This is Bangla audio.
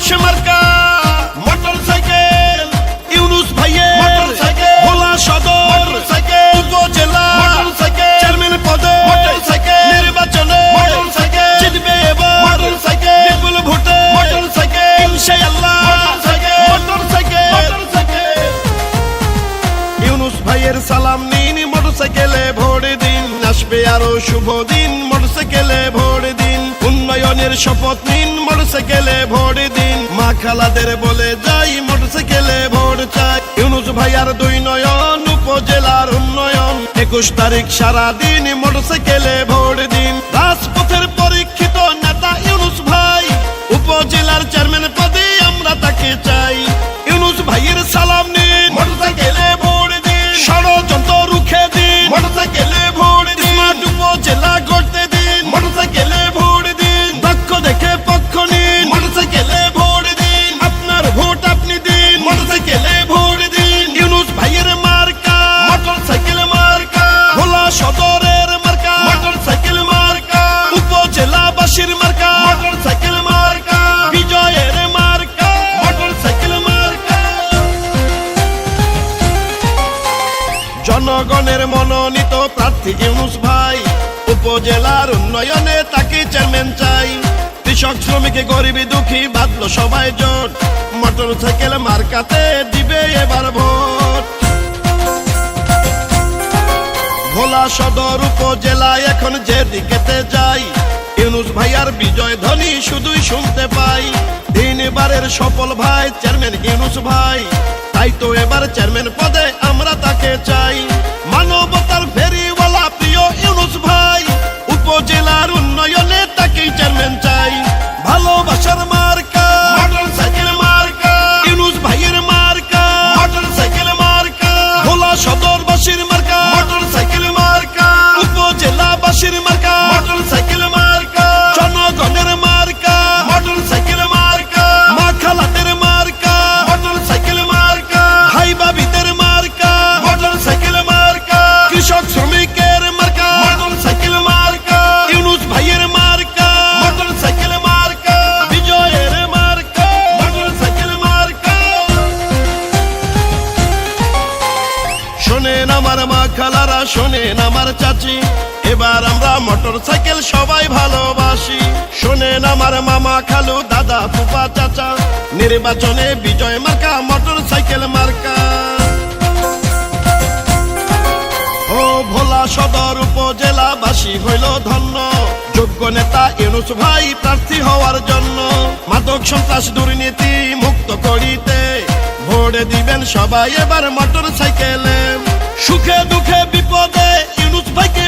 মানুষ মার্কা মোটর সাইকেল ইউনুস ভাইয়ের মোটর সাইকেল ভোলা সদর মোটর সাইকেল উপজেলা মোটর সাইকেল চেয়ারম্যান পদে মোটর সাইকেল নির্বাচনে মোটর সাইকেল জিতবে এবার মোটর সাইকেল বিপুল ভোটে মোটর সাইকেল ইনশাআল্লাহ motor cycle motor cycle motor cycle Yunus ভাইয়ের সালাম নিন মোটর সাইকেলে ভোট দিন আসবে আরো শুভ দিন মোটর সাইকেলে ভোট দিন উন্নয়নের শপথ নিন মোটর সাইকেলে ভোট দিন মা খালাদের বলে যাই মোটর সাইকেলে ভোট চাই ইউনুস ভাইয়ার দুই নয়ন উপজেলার উন্নয়ন 21 তারিখ সারা দিন মোটর সাইকেলে ভোট দিন রাজপথের পরীক্ষিত নেতা ইউনুস ভাই উপজেলার চেয়ারম্যান পদে আমরা তাকে চাই ইউনুস ভাইয়ের সালাম নিন মোটর সাইকেলে ভোট দিন ষড়যন্ত্র রুখে দিন মোটর সাইকেলে ভোট দিন স্মার্ট উপজেলা করতে দিন মোটর সাইকেলে ভোট দিন দক্ষ দেখে পক্ষ নিন মোটর সাইকেলে ভোট দিন আপনার ভোট আপনি দিন মোটর সাইকেলে ভোট দিন ইউনুস ভাইয়ের মার্কা মোটর সাইকেল মার্কা ভোলা সদরের মার্কা মোটর সাইকেল মার্কা উপজেলাবাসীর মার্কা মোটর সাইকেল মার্কা বিজয়ের মার্কা মোটর সাইকেল মার্কা জনগণের মনোনীত প্রার্থী ইউনুস ভাই উপজেলার উন্নয়নে তাকে চেয়ারম্যান চাই কৃষক শ্রমিক গরিব দুঃখী বাঁধলো সবাই জোট মোটর সাইকেল মার্কাতে দিবে এবার ভোট ভোলা সদর উপজেলায় এখন যেদিকেতে যাই ইউনুস ভাইয়ার বিজয় ধ্বনি শুধুই শুনতে পাই তিনবারের সফল ভাই চেয়ারম্যান ইউনুস ভাই তাই তো এবার চেয়ারম্যান পদে আমরা তাকে চাই মানবতার ফেরিওয়ালা প্রিয় ইউনুস ভাই উপজেলার উন্নয়নে তাকেই চেয়ারম্যান চাই ভালোবাসার মার্কা মোটর সাইকেল মার্কা ইউনুস ভাইয়ের মার্কা মোটর সাইকেল মার্কা ভোলা সদরবাসীর মার্কা মোটর সাইকেল মার্কা উপজেলাবাসীর মার্কা মোটর সাইকেল মার্কা জনগণের মার্কা মোটর সাইকেল মার্কা মা খালাদের মার্কা মোটর সাইকেল মার্কা ভাই বাবিদের মার্কা মোটর সাইকেল মার্কা কৃষক শ্রমিকের মার্কা মোটর সাইকেল মার্কা ইউনুস ভাইয়ের মার্কা মোটর সাইকেল মার্কা বিজয়ের মার্কা মোটর সাইকেল মার্কা শোনেন আমার মা খালারা শোনেন আমার চাচি এবার আমরা মোটর সাইকেল সবাই ভালোবাসি শোনেন আমার মামা খালু দাদা ফুফা চাচা নির্বাচনে বিজয় মার্কা মোটর সাইকেল মার্কা ও ভোলা সদর উপজেলাবাসী হইল ধন্য যোগ্য নেতা ইউনুস ভাই প্রার্থী হওয়ার জন্য মাদক সন্ত্রাস দুর্নীতি মুক্ত করিতে ভোট দিবেন সবাই এবার মোটর সাইকেলে সুখে দুঃখে বিপদে ইউনুস ভাইকে